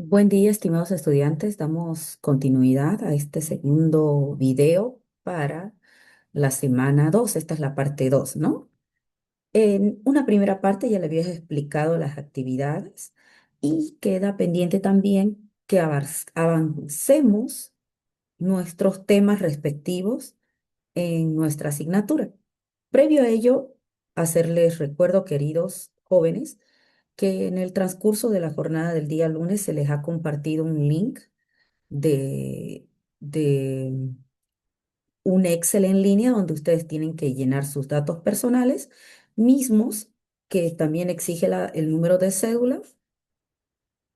Buen día, estimados estudiantes. Damos continuidad a este segundo video para la semana 2. Esta es la parte 2, ¿no? En una primera parte ya le había explicado las actividades y queda pendiente también que avancemos nuestros temas respectivos en nuestra asignatura. Previo a ello, hacerles recuerdo, queridos jóvenes, que en el transcurso de la jornada del día lunes se les ha compartido un link de, de un Excel en línea donde ustedes tienen que llenar sus datos personales mismos, que también exige el número de cédula,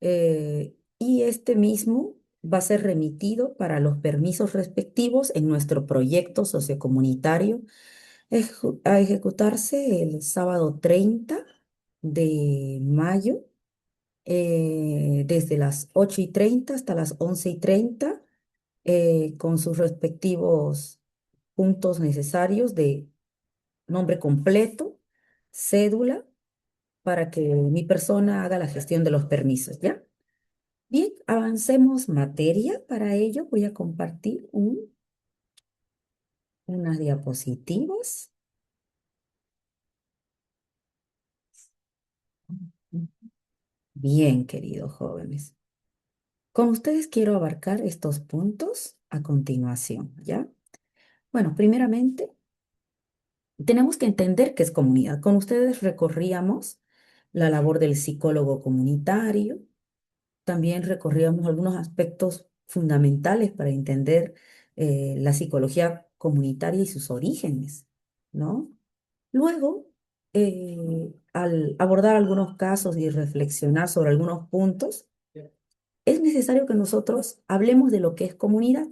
y este mismo va a ser remitido para los permisos respectivos en nuestro proyecto sociocomunitario a ejecutarse el sábado 30 de mayo, desde las 8:30 hasta las 11:30, con sus respectivos puntos necesarios de nombre completo, cédula, para que mi persona haga la gestión de los permisos, ¿ya? Bien, avancemos materia. Para ello voy a compartir unas diapositivas. Bien, queridos jóvenes. Con ustedes quiero abarcar estos puntos a continuación, ¿ya? Bueno, primeramente, tenemos que entender qué es comunidad. Con ustedes recorríamos la labor del psicólogo comunitario, también recorríamos algunos aspectos fundamentales para entender la psicología comunitaria y sus orígenes, ¿no? Luego, al abordar algunos casos y reflexionar sobre algunos puntos, es necesario que nosotros hablemos de lo que es comunidad.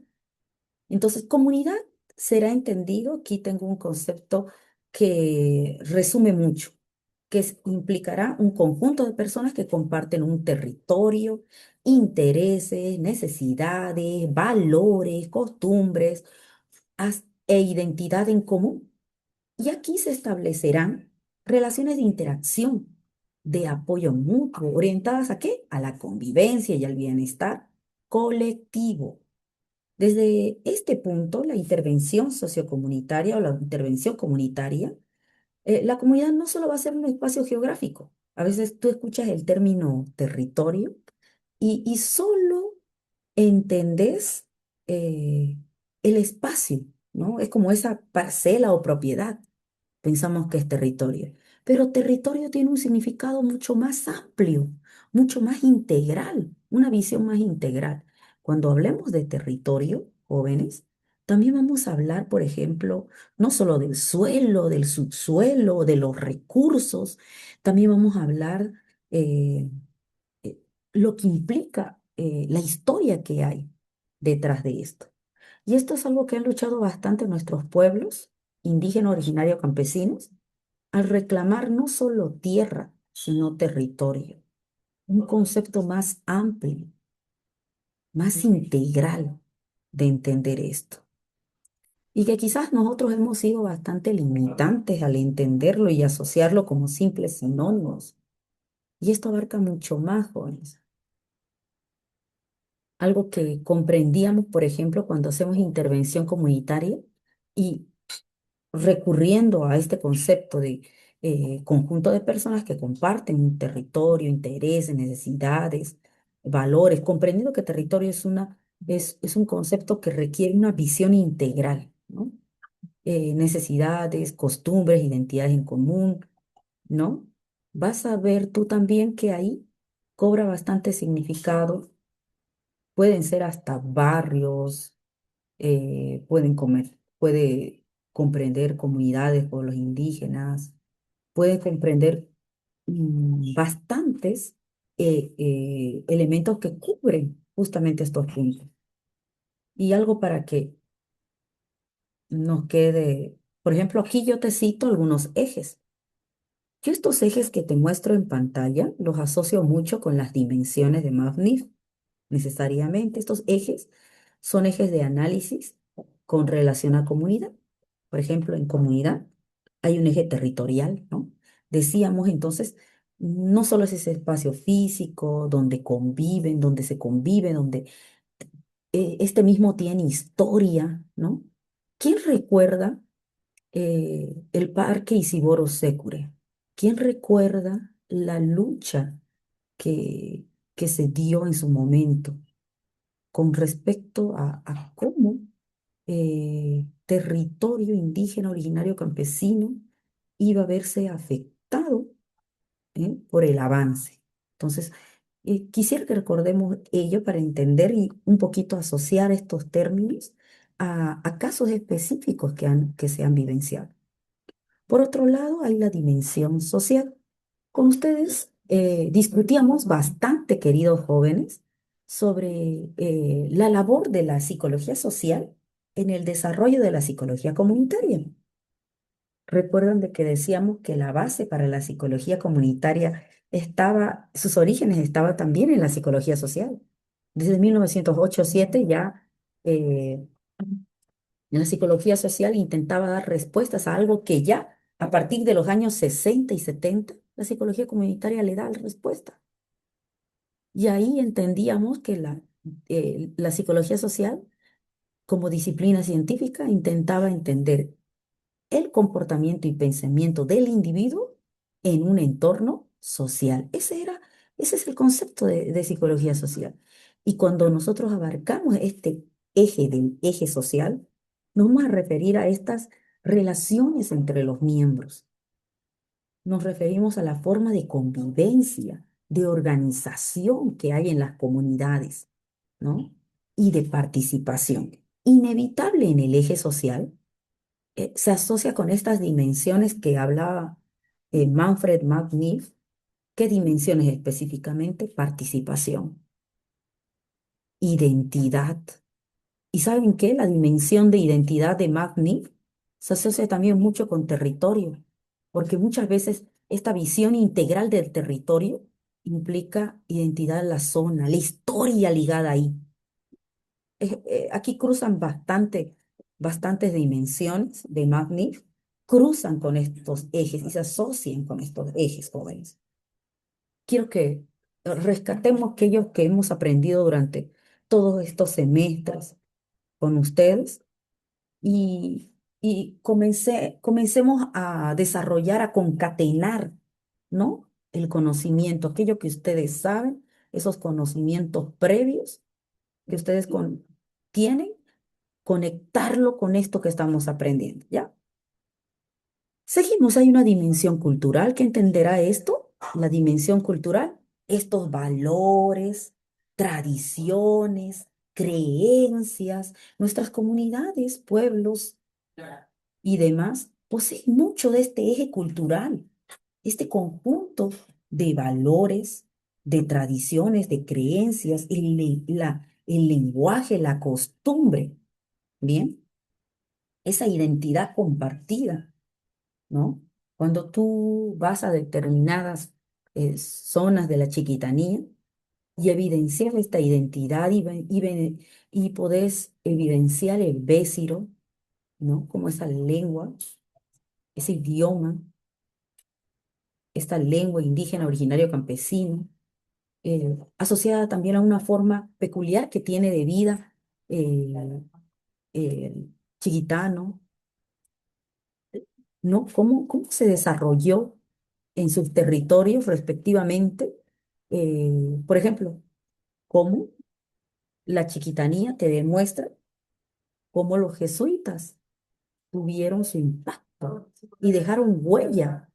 Entonces, comunidad será entendido, aquí tengo un concepto que resume mucho, que implicará un conjunto de personas que comparten un territorio, intereses, necesidades, valores, costumbres e identidad en común. Y aquí se establecerán relaciones de interacción, de apoyo mutuo, orientadas ¿a qué? A la convivencia y al bienestar colectivo. Desde este punto, la intervención sociocomunitaria o la intervención comunitaria, la comunidad no solo va a ser un espacio geográfico. A veces tú escuchas el término territorio y solo entendés el espacio, ¿no? Es como esa parcela o propiedad. Pensamos que es territorio, pero territorio tiene un significado mucho más amplio, mucho más integral, una visión más integral. Cuando hablemos de territorio, jóvenes, también vamos a hablar, por ejemplo, no solo del suelo, del subsuelo, de los recursos, también vamos a hablar eh, eh, lo que implica la historia que hay detrás de esto. Y esto es algo que han luchado bastante nuestros pueblos indígenas, originarios, campesinos, al reclamar no solo tierra, sino territorio. Un concepto más amplio, más integral de entender esto. Y que quizás nosotros hemos sido bastante limitantes al entenderlo y asociarlo como simples sinónimos. Y esto abarca mucho más, jóvenes. Algo que comprendíamos, por ejemplo, cuando hacemos intervención comunitaria y recurriendo a este concepto de conjunto de personas que comparten un territorio, intereses, necesidades, valores, comprendiendo que territorio es un concepto que requiere una visión integral, ¿no? Necesidades, costumbres, identidades en común, ¿no? Vas a ver tú también que ahí cobra bastante significado. Pueden ser hasta barrios, puede comprender comunidades, pueblos indígenas, puede comprender bastantes elementos que cubren justamente estos puntos. Y algo para que nos quede, por ejemplo, aquí yo te cito algunos ejes. Yo estos ejes que te muestro en pantalla los asocio mucho con las dimensiones de Mavnif. Necesariamente estos ejes son ejes de análisis con relación a comunidad. Por ejemplo, en comunidad hay un eje territorial, ¿no? Decíamos entonces, No solo es ese espacio físico donde conviven, donde se convive, donde este mismo tiene historia, ¿no? ¿Quién recuerda el Parque Isiboro Sécure? ¿Quién recuerda la lucha que, que se dio en su momento con respecto a cómo territorio indígena originario campesino iba a verse afectado por el avance? Entonces, quisiera que recordemos ello para entender y un poquito asociar estos términos a casos específicos que se han vivenciado. Por otro lado, hay la dimensión social. Con ustedes discutíamos bastante, queridos jóvenes, sobre la labor de la psicología social en el desarrollo de la psicología comunitaria. Recuerdan de que decíamos que la base para la psicología comunitaria estaba, sus orígenes estaba también en la psicología social. Desde 1908-7 ya eh, la psicología social intentaba dar respuestas a algo que ya a partir de los años 60 y 70 la psicología comunitaria le da la respuesta. Y ahí entendíamos que la psicología social, como disciplina científica, intentaba entender el comportamiento y pensamiento del individuo en un entorno social. Ese es el concepto de psicología social. Y cuando nosotros abarcamos este eje del eje social, nos vamos a referir a estas relaciones entre los miembros. Nos referimos a la forma de convivencia, de organización que hay en las comunidades, ¿no? Y de participación. Inevitable en el eje social se asocia con estas dimensiones que hablaba Manfred McNiff. ¿Qué dimensiones específicamente? Participación, identidad. ¿Y saben qué? La dimensión de identidad de McNiff se asocia también mucho con territorio, porque muchas veces esta visión integral del territorio implica identidad de la zona, la historia ligada ahí. Aquí cruzan bastantes dimensiones de McNiff, cruzan con estos ejes y se asocian con estos ejes jóvenes. Quiero que rescatemos aquellos que hemos aprendido durante todos estos semestres con ustedes y comencemos a desarrollar, a concatenar, ¿no? El conocimiento, aquello que ustedes saben, esos conocimientos previos que ustedes tienen, conectarlo con esto que estamos aprendiendo, ¿ya? Seguimos, hay una dimensión cultural que entenderá esto, la dimensión cultural, estos valores, tradiciones, creencias, nuestras comunidades, pueblos y demás poseen mucho de este eje cultural, este conjunto de valores, de tradiciones, de creencias, el lenguaje, la costumbre, ¿bien? Esa identidad compartida, ¿no? Cuando tú vas a determinadas zonas de la Chiquitanía y evidencias esta identidad y podés evidenciar el bésiro, ¿no? Como esa lengua, ese idioma, esta lengua indígena originario campesino, asociada también a una forma peculiar que tiene de vida el chiquitano, ¿no? ¿Cómo se desarrolló en sus territorios respectivamente? Por ejemplo, cómo la chiquitanía te demuestra cómo los jesuitas tuvieron su impacto y dejaron huella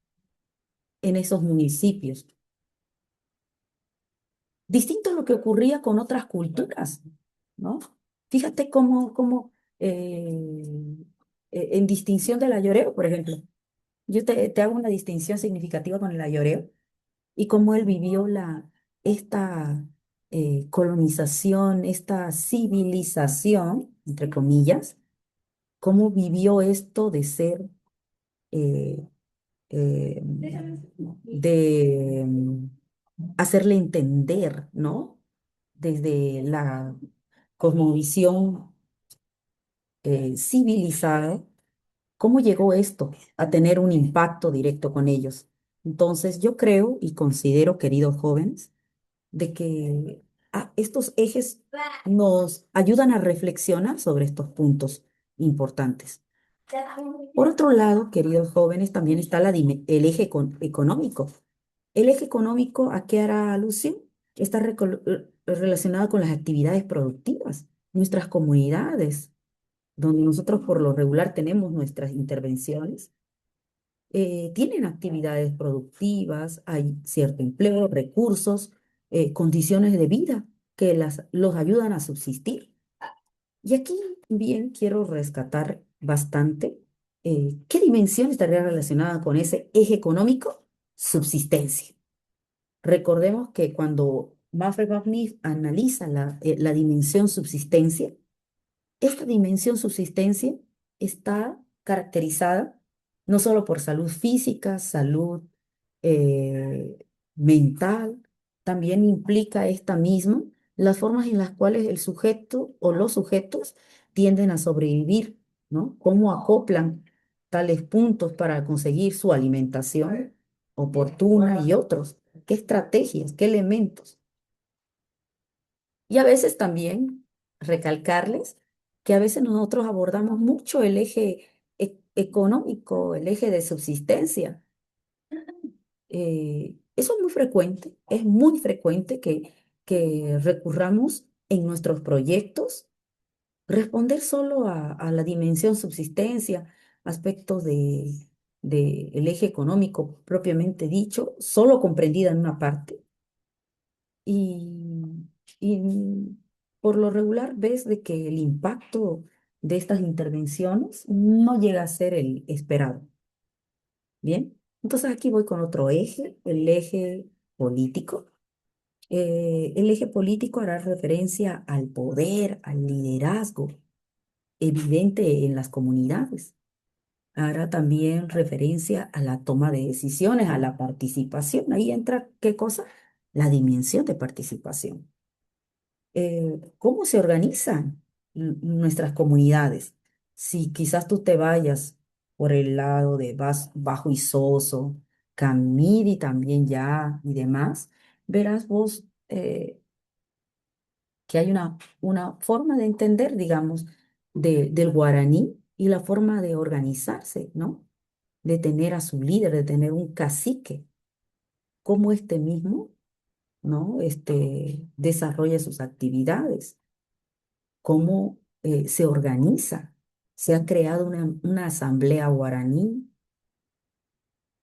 en esos municipios. Distinto a lo que ocurría con otras culturas, ¿no? Fíjate en distinción del ayoreo, por ejemplo, yo te hago una distinción significativa con el ayoreo y cómo él vivió esta colonización, esta civilización, entre comillas, cómo vivió esto de ser, eh, eh, de hacerle entender, ¿no? Desde la cosmovisión civilizada, cómo llegó esto a tener un impacto directo con ellos. Entonces, yo creo y considero, queridos jóvenes, de que estos ejes nos ayudan a reflexionar sobre estos puntos importantes. Por otro lado, queridos jóvenes, también está el eje económico. El eje económico, ¿a qué hará alusión? Está relacionado con las actividades productivas, nuestras comunidades, donde nosotros por lo regular tenemos nuestras intervenciones, tienen actividades productivas, hay cierto empleo, recursos, condiciones de vida que los ayudan a subsistir. Y aquí bien quiero rescatar bastante qué dimensión estaría relacionada con ese eje económico, subsistencia. Recordemos que cuando Manfred Wagner analiza la dimensión subsistencia, esta dimensión subsistencia está caracterizada no solo por salud física, salud eh, mental, también implica esta misma las formas en las cuales el sujeto o los sujetos tienden a sobrevivir, ¿no? Cómo acoplan tales puntos para conseguir su alimentación oportuna y otros. ¿Qué estrategias, qué elementos? Y a veces también recalcarles que a veces nosotros abordamos mucho el eje económico, el eje de subsistencia. Eso es muy frecuente que recurramos en nuestros proyectos, responder solo a la dimensión subsistencia, aspectos de el eje económico propiamente dicho, solo comprendida en una parte y, y por lo regular ves de que el impacto de estas intervenciones no llega a ser el esperado. Bien, entonces aquí voy con otro eje, el eje político. El eje político hará referencia al poder, al liderazgo evidente en las comunidades. Hará también referencia a la toma de decisiones, a la participación. Ahí entra, ¿qué cosa? La dimensión de participación. ¿Cómo se organizan nuestras comunidades? Si quizás tú te vayas por el lado de Bajo y Soso, Camiri también ya y demás, verás vos que hay una forma de entender, digamos, del guaraní y la forma de organizarse, ¿no? De tener a su líder, de tener un cacique, como este mismo, ¿no? Desarrolla sus actividades cómo se organiza. Se ha creado una asamblea guaraní,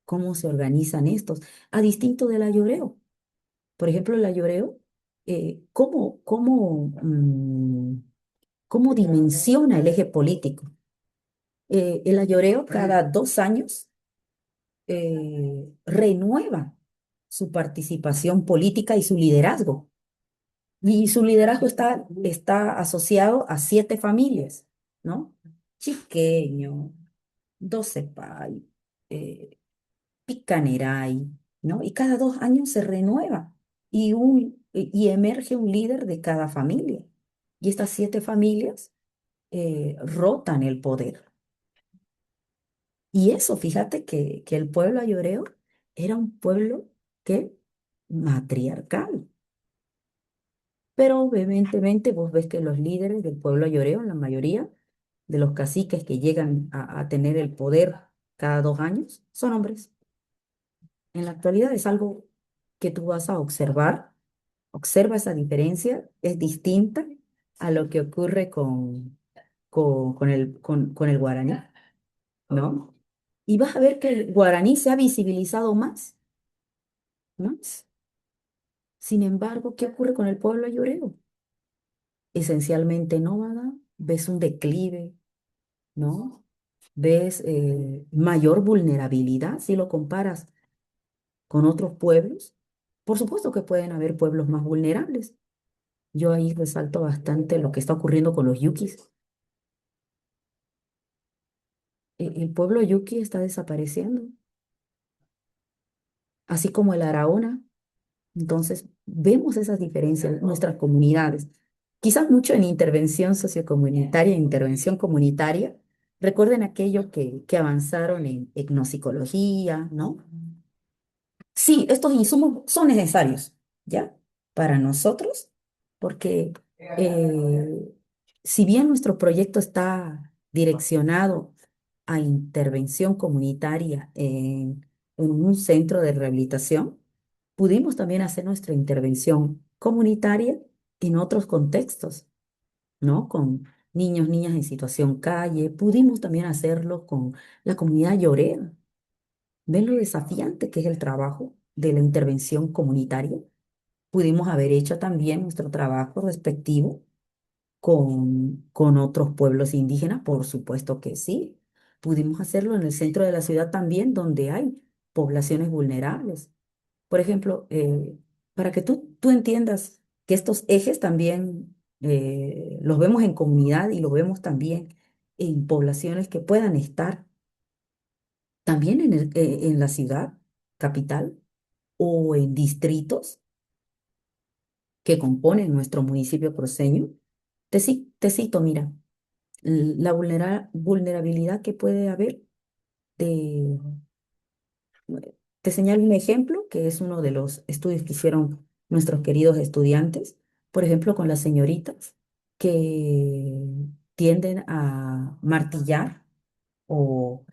cómo se organizan estos, a distinto del ayoreo. Por ejemplo, el ayoreo, cómo dimensiona el eje político. El ayoreo cada 2 años renueva su participación política y su liderazgo. Y su liderazgo está asociado a 7 familias, ¿no? Chiqueño, Docepay, eh, Picaneray, ¿no? Y cada 2 años se renueva y emerge un líder de cada familia. Y estas 7 familias rotan el poder. Y eso, fíjate que el pueblo ayoreo era un pueblo que matriarcal. Pero evidentemente vos ves que los líderes del pueblo ayoreo, la mayoría de los caciques que llegan a tener el poder cada 2 años, son hombres. En la actualidad es algo que tú vas a observar. Observa esa diferencia, es distinta a lo que ocurre con el guaraní, ¿no? Y vas a ver que el guaraní se ha visibilizado más. Sin embargo, ¿qué ocurre con el pueblo ayoreo? Esencialmente nómada, ves un declive, ¿no? Ves mayor vulnerabilidad si lo comparas con otros pueblos. Por supuesto que pueden haber pueblos más vulnerables. Yo ahí resalto bastante lo que está ocurriendo con los yuquis. El pueblo yuqui está desapareciendo, así como el Araona. Entonces, vemos esas diferencias en nuestras comunidades. Quizás mucho en intervención sociocomunitaria, intervención comunitaria. Recuerden aquellos que avanzaron en etnopsicología, ¿no? Sí, estos insumos son necesarios, ¿ya? Para nosotros, porque si bien nuestro proyecto está direccionado a intervención comunitaria en un centro de rehabilitación, pudimos también hacer nuestra intervención comunitaria en otros contextos, ¿no? Con niños, niñas en situación calle, pudimos también hacerlo con la comunidad llorera. ¿Ven lo desafiante que es el trabajo de la intervención comunitaria? Pudimos haber hecho también nuestro trabajo respectivo con otros pueblos indígenas, por supuesto que sí. Pudimos hacerlo en el centro de la ciudad también, donde hay poblaciones vulnerables. Por ejemplo, para que tú entiendas que estos ejes también los vemos en comunidad y los vemos también en poblaciones que puedan estar también en la ciudad capital o en distritos que componen nuestro municipio cruceño. Te cito, mira, la vulnerabilidad que puede haber. Te, te señalo un ejemplo que es uno de los estudios que hicieron nuestros queridos estudiantes, por ejemplo, con las señoritas que tienden a martillar o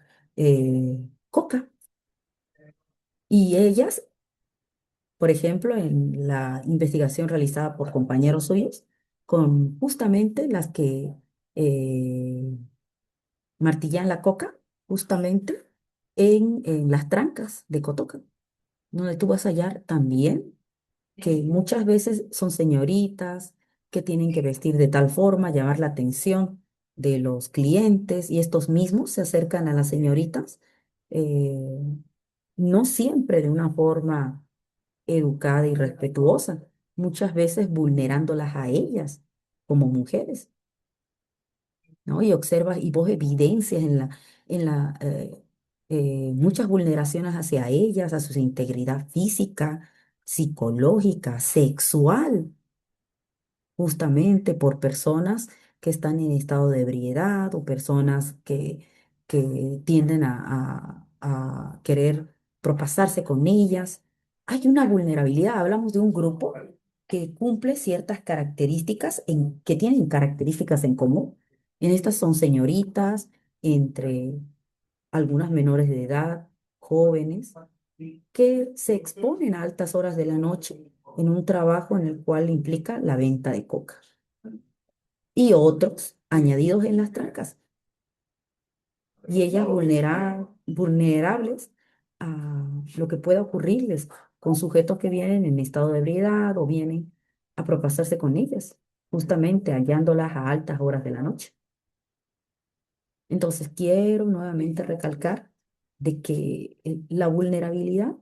coca. Y ellas, por ejemplo, en la investigación realizada por compañeros suyos, con justamente las que eh, martillan la coca, justamente en las trancas de Cotoca, donde tú vas a hallar también que muchas veces son señoritas que tienen que vestir de tal forma, llamar la atención de los clientes y estos mismos se acercan a las señoritas, eh, no siempre de una forma educada y respetuosa, muchas veces vulnerándolas a ellas como mujeres, ¿no? Y observas y vos evidencias muchas vulneraciones hacia ellas, a su integridad física, psicológica, sexual, justamente por personas que están en estado de ebriedad o personas que tienden a querer propasarse con ellas. Hay una vulnerabilidad, hablamos de un grupo que cumple ciertas características, que tienen características en común. En estas son señoritas, entre algunas menores de edad, jóvenes, que se exponen a altas horas de la noche en un trabajo en el cual implica la venta de coca y otros añadidos en las trancas y ellas vulnerables a lo que pueda ocurrirles con sujetos que vienen en estado de ebriedad o vienen a propasarse con ellas, justamente hallándolas a altas horas de la noche. Entonces quiero nuevamente recalcar de que la vulnerabilidad,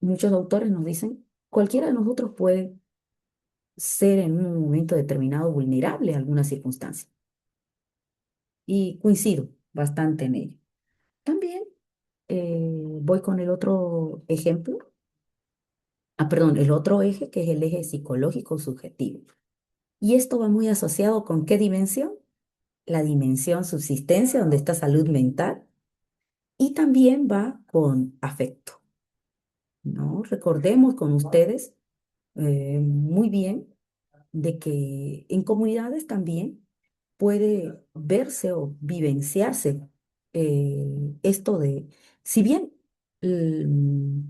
muchos autores nos dicen, cualquiera de nosotros puede ser en un momento determinado vulnerable a alguna circunstancia. Y coincido bastante en ello. También voy con el otro ejemplo, perdón, el otro eje que es el eje psicológico subjetivo. Y esto va muy asociado con ¿qué dimensión? La dimensión subsistencia, donde está salud mental, y también va con afecto, ¿no? Recordemos con ustedes muy bien de que en comunidades también puede verse o vivenciarse esto de, si bien, mm,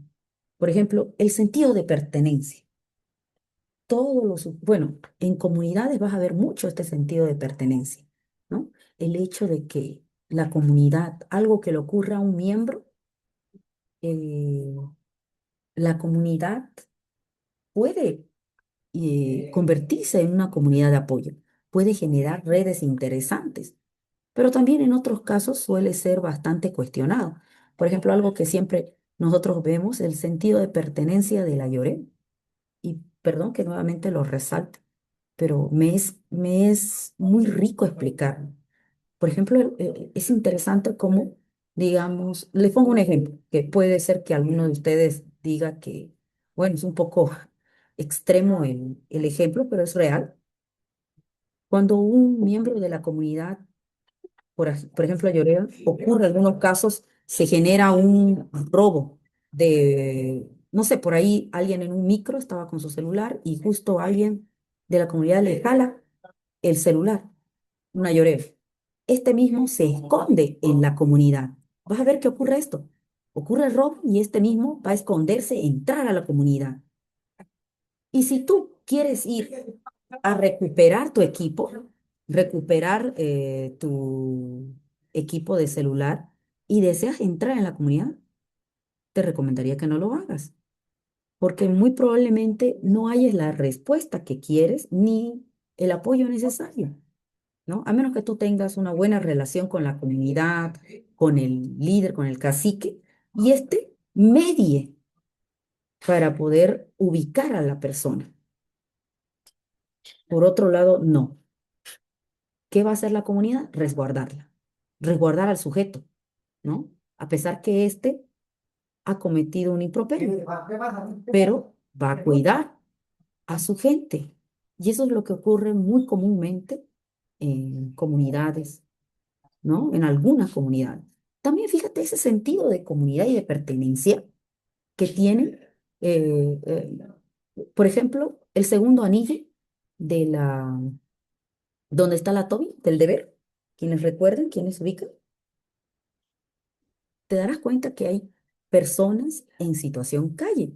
por ejemplo, el sentido de pertenencia, bueno, en comunidades vas a ver mucho este sentido de pertenencia, ¿no? El hecho de que la comunidad, algo que le ocurra a un miembro, eh, la comunidad puede convertirse en una comunidad de apoyo, puede generar redes interesantes, pero también en otros casos suele ser bastante cuestionado. Por ejemplo, algo que siempre nosotros vemos, el sentido de pertenencia de la Lloré, y perdón que nuevamente lo resalte, pero me es muy rico explicarlo. Por ejemplo, es interesante cómo, digamos, les pongo un ejemplo, que puede ser que alguno de ustedes diga que, bueno, es un poco extremo el ejemplo, pero es real. Cuando un miembro de la comunidad, por ejemplo, Lloreda, ocurre en algunos casos, se genera un robo no sé, por ahí alguien en un micro estaba con su celular y justo alguien de la comunidad le jala el celular, una llorera. Este mismo se esconde en la comunidad. Vas a ver que ocurre esto. Ocurre el robo y este mismo va a esconderse, entrar a la comunidad. Y si tú quieres ir a recuperar tu equipo, recuperar tu equipo de celular y deseas entrar en la comunidad, te recomendaría que no lo hagas, porque muy probablemente no hayas la respuesta que quieres ni el apoyo necesario, ¿no? A menos que tú tengas una buena relación con la comunidad, con el líder, con el cacique, y este medie para poder ubicar a la persona. Por otro lado, no. ¿Qué va a hacer la comunidad? Resguardarla, resguardar al sujeto, ¿no? A pesar que éste ha cometido un improperio, pero va a cuidar a su gente. Y eso es lo que ocurre muy comúnmente en comunidades, ¿no? En algunas comunidades. También fíjate ese sentido de comunidad y de pertenencia que tiene, eh, eh, por ejemplo, el segundo anillo de la, donde está la Toby, del deber. Quienes recuerden, quienes ubican, te darás cuenta que hay personas en situación calle.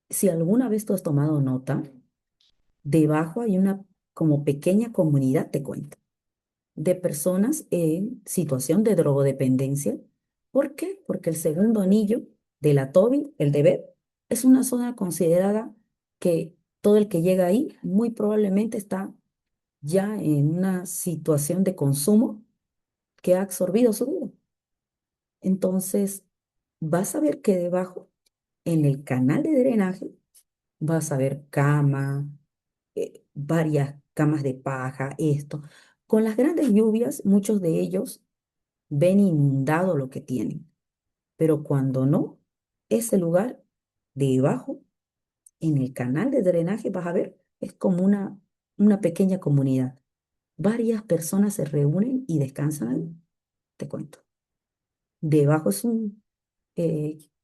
Si alguna vez tú has tomado nota, debajo hay una como pequeña comunidad, te cuento, de personas en situación de drogodependencia. ¿Por qué? Porque el segundo anillo de la Toby, el deber, es una zona considerada que todo el que llega ahí muy probablemente está ya en una situación de consumo que ha absorbido su vida. Entonces, vas a ver que debajo, en el canal de drenaje, vas a ver cama, varias camas de paja, esto. Con las grandes lluvias, muchos de ellos ven inundado lo que tienen, pero cuando no, ese lugar debajo, en el canal de drenaje, vas a ver, es como una pequeña comunidad. Varias personas se reúnen y descansan ahí, te cuento. Debajo es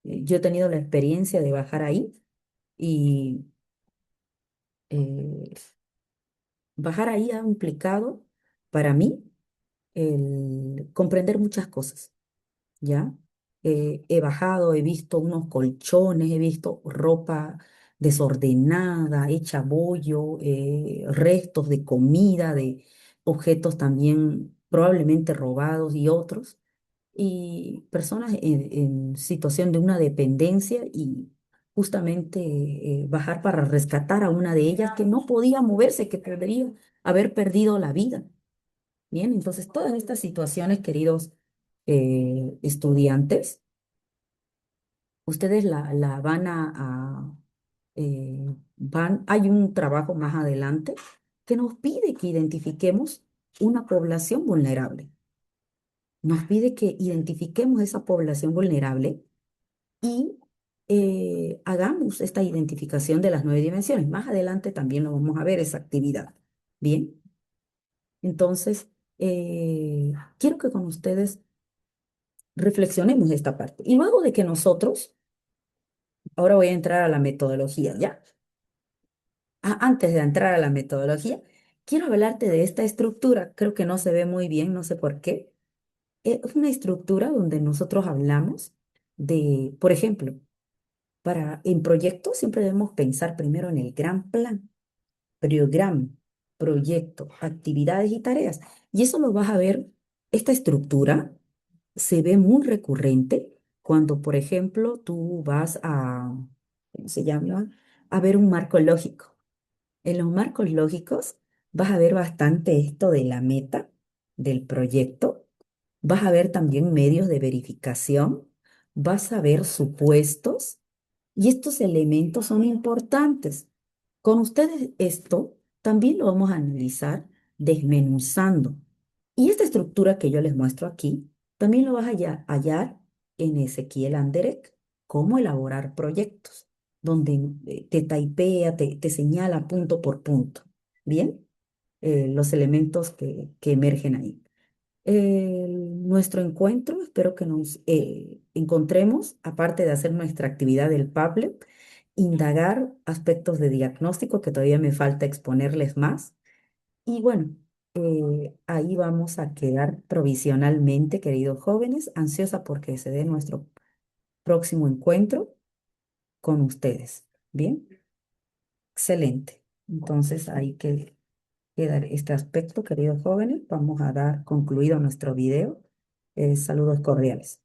yo he tenido la experiencia de bajar ahí y eh, bajar ahí ha implicado para mí el comprender muchas cosas, ¿ya? He bajado, he visto unos colchones, he visto ropa desordenada, hecha bollo, restos de comida, de objetos también probablemente robados y otros, y personas en situación de una dependencia y justamente bajar para rescatar a una de ellas que no podía moverse, que podría haber perdido la vida. Bien, entonces todas estas situaciones, queridos estudiantes, ustedes la van hay un trabajo más adelante que nos pide que identifiquemos una población vulnerable. Nos pide que identifiquemos esa población vulnerable y hagamos esta identificación de las 9 dimensiones. Más adelante también lo vamos a ver, esa actividad. Bien, entonces, quiero que con ustedes reflexionemos esta parte. Y luego de que nosotros, ahora voy a entrar a la metodología, ¿ya? Antes de entrar a la metodología, quiero hablarte de esta estructura. Creo que no se ve muy bien, no sé por qué. Es una estructura donde nosotros hablamos de, por ejemplo, en proyectos siempre debemos pensar primero en el gran plan, programa, proyecto, actividades y tareas. Y eso lo vas a ver, esta estructura se ve muy recurrente cuando, por ejemplo, tú vas ¿cómo se llama? A ver un marco lógico. En los marcos lógicos vas a ver bastante esto de la meta del proyecto. Vas a ver también medios de verificación. Vas a ver supuestos. Y estos elementos son importantes. Con ustedes esto también lo vamos a analizar desmenuzando. Y esta estructura que yo les muestro aquí, también lo vas a hallar en Ezequiel Anderek, cómo elaborar proyectos, donde te taipea, te señala punto por punto. Bien, los elementos que emergen ahí. nuestro encuentro. Espero que nos encontremos, aparte de hacer nuestra actividad del Padlet, indagar aspectos de diagnóstico que todavía me falta exponerles más. Y bueno, ahí vamos a quedar provisionalmente, queridos jóvenes, ansiosa porque se dé nuestro próximo encuentro con ustedes. Bien, excelente. Entonces, ahí que queda este aspecto, queridos jóvenes. Vamos a dar concluido nuestro video. Saludos cordiales.